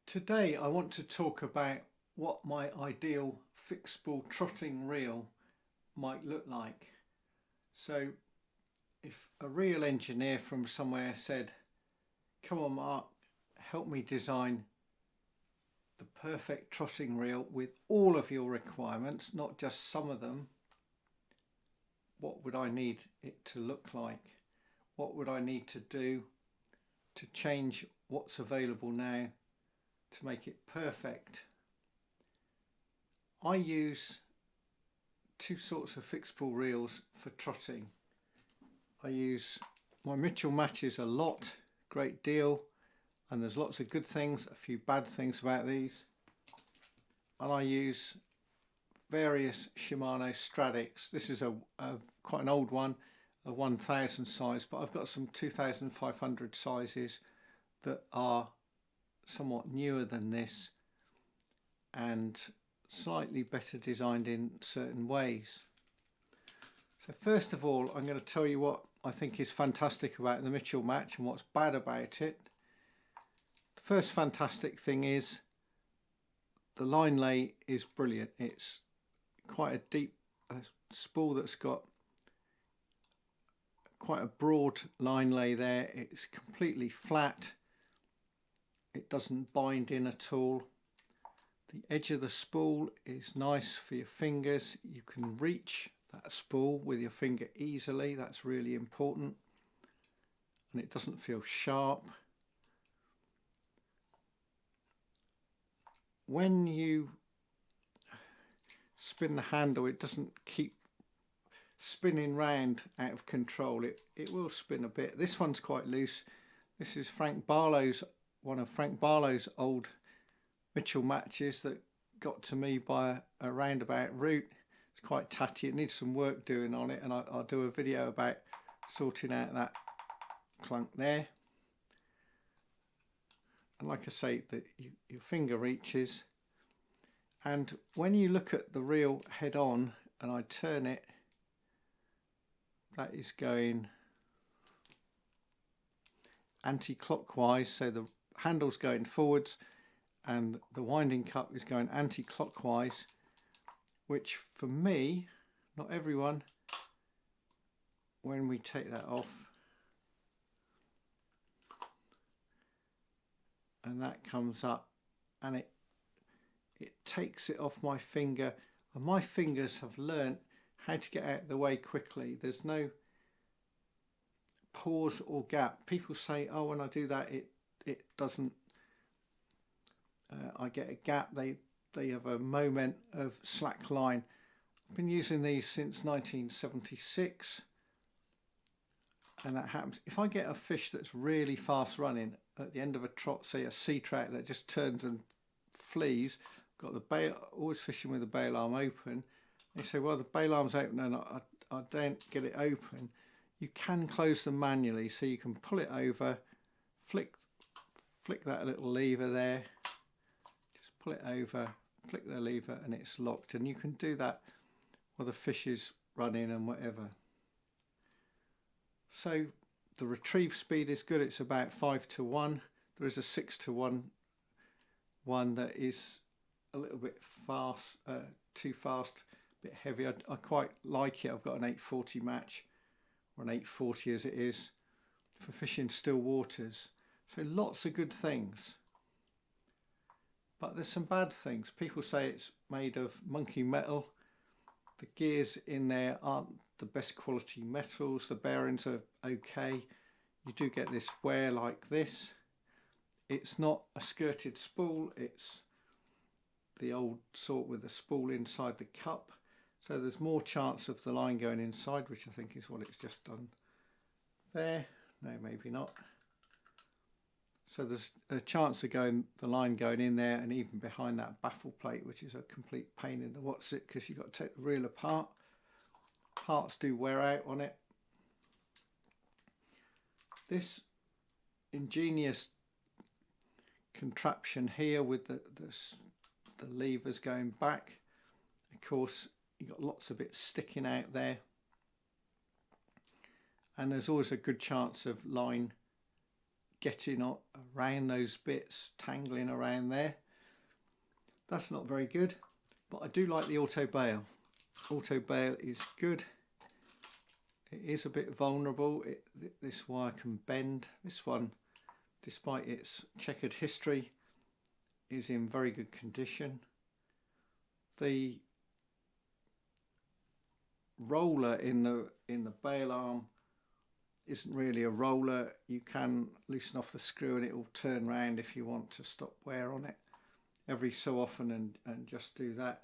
Today I want to talk about what my ideal fixed spool trotting reel might look like. So if a reel engineer from somewhere said, come on Mark, help me design the perfect trotting reel with all of your requirements, not just some of them, what would I need it to look like? What would I need to do to change what's available now to make it perfect? I use two sorts of fixed spool reels for trotting. I use my Mitchell matches a lot, great deal, and there's lots of good things, a few bad things about these. And I use various Shimano Stradics. This is quite an old one, a 1000 size, but I've got some 2500 sizes that are somewhat newer than this and slightly better designed in certain ways. So first of all, I'm going to tell you what I think is fantastic about the Mitchell match and what's bad about it. The first fantastic thing is the line lay is brilliant. It's quite a deep spool that's got quite a broad line lay there. It's completely flat. It doesn't bind in at all. The edge of the spool is nice for your fingers. You can reach that spool with your finger easily. That's really important. And it doesn't feel sharp. When you spin the handle, it doesn't keep spinning round out of control. It will spin a bit. This one's quite loose. This is one of Frank Barlow's old Mitchell matches that got to me by a roundabout route. It's quite tatty. It needs some work doing on it, and I'll do a video about sorting out that clunk there. And like I say, your finger reaches, and when you look at the reel head on and I turn it, that is going anti-clockwise, so the handle's going forwards and the winding cup is going anti-clockwise, which for me, not everyone, when we take that off and that comes up and it takes it off my finger, and my fingers have learnt how to get out of the way quickly. There's no pause or gap. People say, oh, when I do that it doesn't, I get a gap. They have a moment of slack line. I've been using these since 1976, and that happens if I get a fish that's really fast running at the end of a trot, say a sea trout that just turns and flees. Got the bale, always fishing with the bale arm open. They say, well, the bale arm's open and I don't get it open. You can close them manually, so you can pull it over, flick that little lever there, just pull it over, flick the lever, and it's locked. And you can do that while the fish is running and whatever. So the retrieve speed is good. It's about 5-to-1. There is a 6-to-1 one that is a little bit fast, too fast, a bit heavy. I quite like it. I've got an 840 match, or an 840 as it is, for fishing still waters. So lots of good things. But there's some bad things. People say it's made of monkey metal. The gears in there aren't the best quality metals. The bearings are okay. You do get this wear like this. It's not a skirted spool. It's the old sort with the spool inside the cup. So there's more chance of the line going inside, which I think is what it's just done there. No, maybe not. So there's a chance of the line going in there and even behind that baffle plate, which is a complete pain in the what's it, because you've got to take the reel apart. Parts do wear out on it. This ingenious contraption here with the levers going back, of course you've got lots of it sticking out there, and there's always a good chance of line getting around those bits, tangling around there. That's not very good, but I do like the auto bale. Auto bale is good. It is a bit vulnerable. This wire can bend. This one, despite its checkered history, is in very good condition. The roller in the bale arm isn't really a roller. You can loosen off the screw and it will turn round if you want to stop wear on it every so often, and just do that.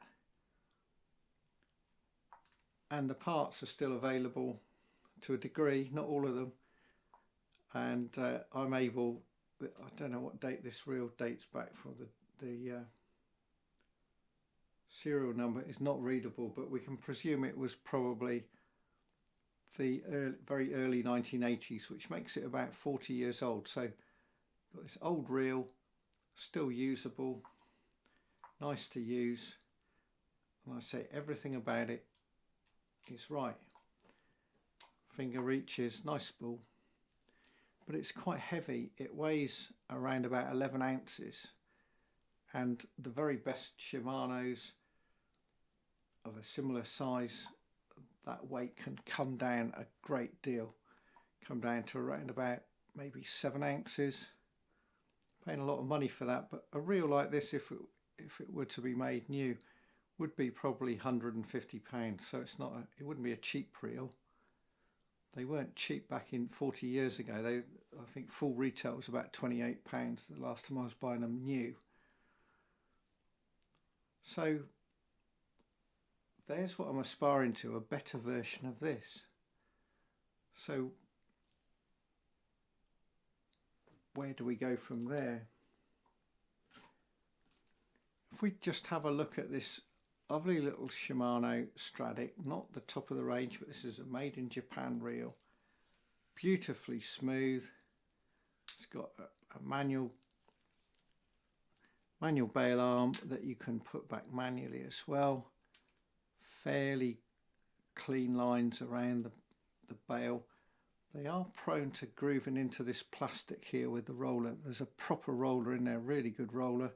And the parts are still available to a degree, not all of them, and I'm able, I don't know what date this reel dates back for, the serial number is not readable, but we can presume it was probably the very early 1980s, which makes it about 40 years old. So got this old reel, still usable, nice to use, and I say everything about it is right. Finger reaches, nice spool, but it's quite heavy. It weighs around about 11 ounces, and the very best Shimanos of a similar size, that weight can come down a great deal, come down to around about maybe 7 ounces. Paying a lot of money for that, but a reel like this, if it were to be made new, would be probably £150. So it's not it wouldn't be a cheap reel. They weren't cheap back in 40 years ago. I think full retail was about £28 the last time I was buying them new. So there's what I'm aspiring to, a better version of this. So where do we go from there? If we just have a look at this lovely little Shimano Stradic, not the top of the range, but this is a made in Japan reel, beautifully smooth. It's got a manual bale arm that you can put back manually as well. Fairly clean lines around the bale. They are prone to grooving into this plastic here with the roller. There's a proper roller in there, really good roller,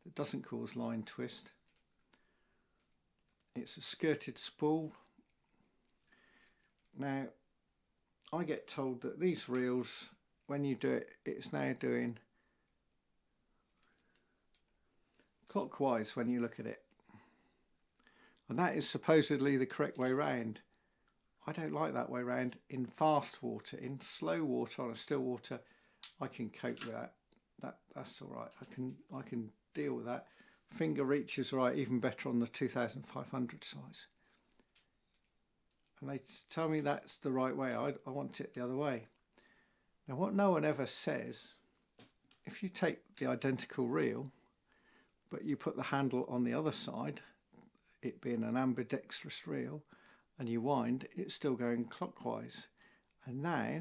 that doesn't cause line twist. It's a skirted spool. Now, I get told that these reels, when you do it, it's now doing clockwise when you look at it. And that is supposedly the correct way round. I don't like that way round. In fast water, in slow water, on a still water, I can cope with that. That's all right. I can deal with that. Finger reach is right, even better on the 2500 size. And they tell me that's the right way. I want it the other way. Now, what no one ever says, if you take the identical reel, but you put the handle on the other side, it being an ambidextrous reel, and you wind, it's still going clockwise. And now,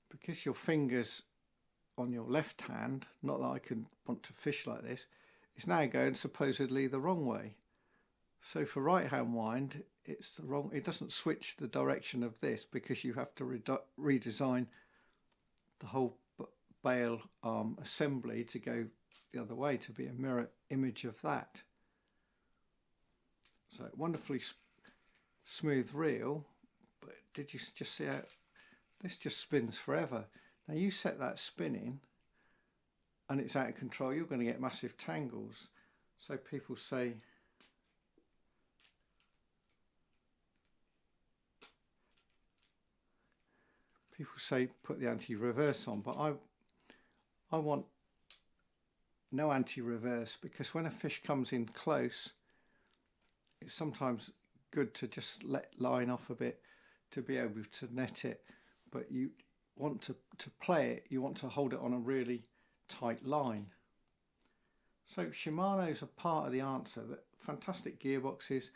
because your fingers on your left hand, not that I could want to fish like this, it's now going supposedly the wrong way. So for right hand wind, it's the wrong, it doesn't switch the direction of this, because you have to redesign the whole bale arm assembly to go the other way, to be a mirror image of that. So wonderfully smooth reel, but did you just see how this just spins forever? Now you set that spinning and it's out of control, you're going to get massive tangles. So people say put the anti-reverse on, but I want no anti-reverse, because when a fish comes in close, it's sometimes good to just let line off a bit to be able to net it, but you want to play it, you want to hold it on a really tight line. So Shimano's are part of the answer. That fantastic gearboxes,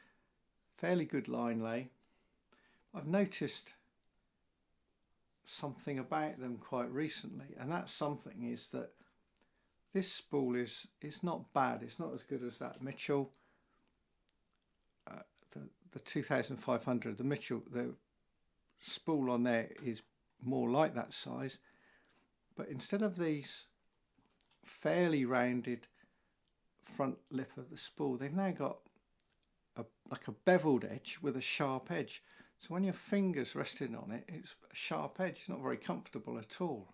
fairly good line lay. I've noticed something about them quite recently, and that something is that this spool is not bad. It's not as good as that Mitchell, the 2500. The Mitchell, the spool on there is more like that size, but instead of these fairly rounded front lip of the spool, they've now got like a beveled edge with a sharp edge. So when your fingers resting on it, it's a sharp edge. It's not very comfortable at all.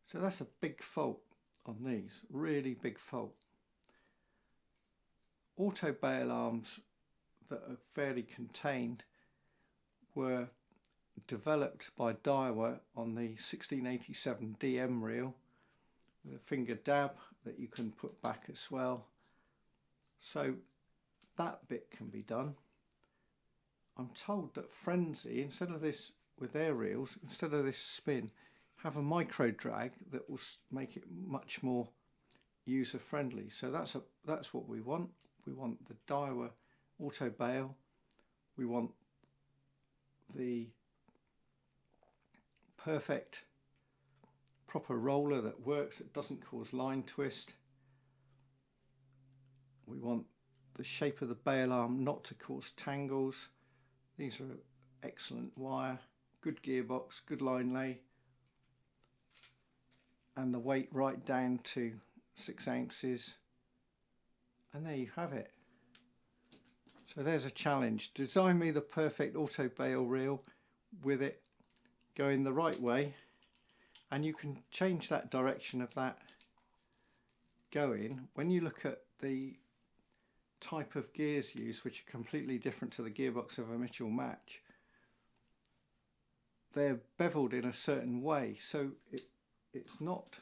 So that's a big fault on these, really big fault. Auto bale arms that are fairly contained were developed by Daiwa on the 1687 DM reel with a finger dab that you can put back as well. So that bit can be done. I'm told that Frenzy, instead of this with their reels, instead of this spin, have a micro drag that will make it much more user friendly. So that's what we want. We want the Daiwa auto bale. We want the perfect proper roller that works, that doesn't cause line twist. We want the shape of the bale arm not to cause tangles. These are excellent wire, good gearbox, good line lay, and the weight right down to 6 ounces. And there you have it. So there's a challenge. Design me the perfect auto bale reel with it going the right way, and you can change that direction of that going when you look at the type of gears used, which are completely different to the gearbox of a Mitchell match. They're beveled in a certain way, so it's not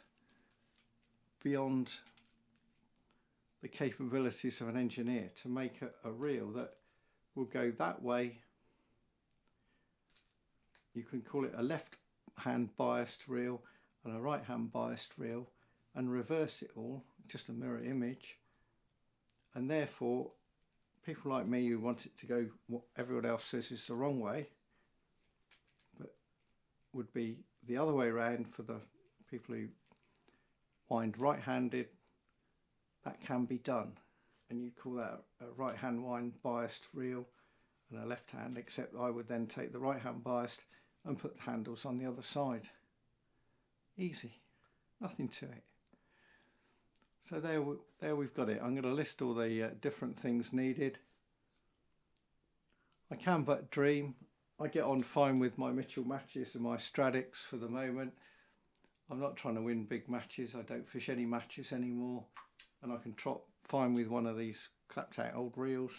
beyond the capabilities of an engineer to make a reel that will go that way. You can call it a left hand biased reel and a right hand biased reel, and reverse it all, just a mirror image. And therefore people like me who want it to go what everyone else says is the wrong way, but would be the other way around for the people who wind right-handed, that can be done. And you'd call that a right hand wind biased reel and a left hand, except I would then take the right hand biased and put the handles on the other side. Easy, nothing to it. So there we've got it. I'm going to list all the different things needed. I can but dream. I get on fine with my Mitchell matches and my Stradics for the moment. I'm not trying to win big matches. I don't fish any matches anymore, and I can trot fine with one of these clapped out old reels.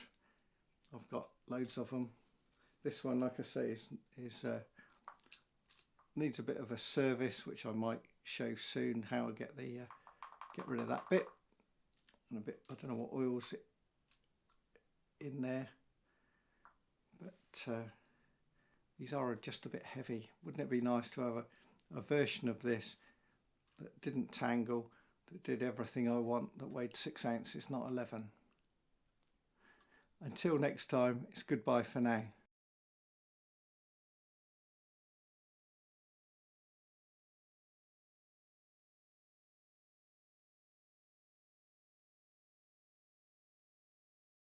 I've got loads of them. This one, like I say, is needs a bit of a service, which I might show soon how I get rid of that bit, and a bit, I don't know what oil's in there, but these are just a bit heavy. Wouldn't it be nice to have a version of this that didn't tangle, that did everything I want, that weighed 6 ounces, not 11. Until next time, it's goodbye for now.